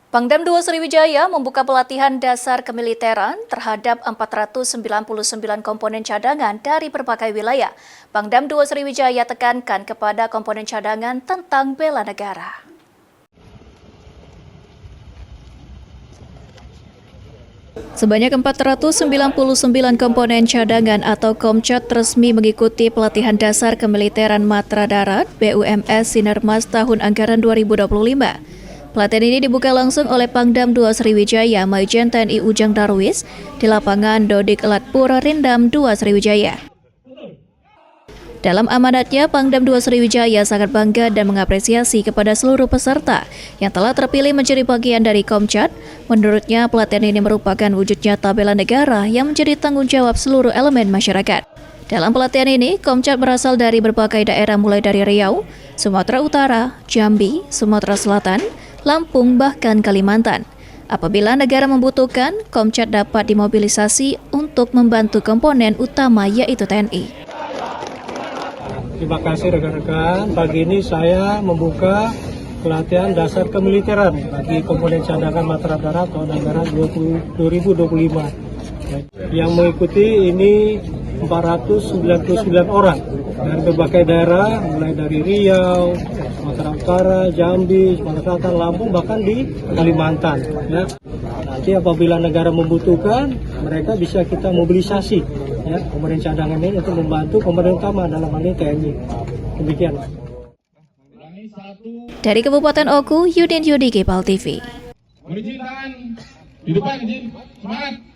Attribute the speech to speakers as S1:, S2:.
S1: Pangdam II Sriwijaya membuka pelatihan dasar kemiliteran terhadap 499 komponen cadangan dari berbagai wilayah. Pangdam II Sriwijaya tekankan kepada komponen cadangan tentang bela negara. Sebanyak 499 komponen cadangan atau Komcat resmi mengikuti pelatihan dasar kemiliteran Matra Darat BUMS Sinarmas tahun anggaran 2025. Pelatihan ini dibuka langsung oleh Pangdam II Sriwijaya Majen TNI Ujang Darwis di lapangan Dodik Elatpura Rindam II Sriwijaya. Dalam amanatnya, Pangdam II Sriwijaya sangat bangga dan mengapresiasi kepada seluruh peserta yang telah terpilih menjadi bagian dari Komcat. Menurutnya, pelatihan ini merupakan wujud nyata bela negara yang menjadi tanggung jawab seluruh elemen masyarakat. Dalam pelatihan ini, Komcat berasal dari berbagai daerah mulai dari Riau, Sumatera Utara, Jambi, Sumatera Selatan, Lampung, bahkan Kalimantan. Apabila negara membutuhkan, Komcat dapat dimobilisasi untuk membantu komponen utama yaitu TNI.
S2: Terima kasih rekan-rekan. Pagi ini saya membuka pelatihan dasar kemiliteran bagi komponen cadangan Matra Darat tahun anggaran 2025. Yang mengikuti ini 499 orang dari berbagai daerah, mulai dari Riau, Sumatera Utara, Jambi, Sumatera Selatan, Lampung, bahkan di Kalimantan. Ya. Nanti apabila negara membutuhkan, mereka bisa kita mobilisasi ya, komponen cadangan ini untuk membantu komponen utama dalam hal ini TNI. Demikian.
S1: Dari Kabupaten Oku, Yudin Yudi, Kepal TV.
S3: Di depan, semangat.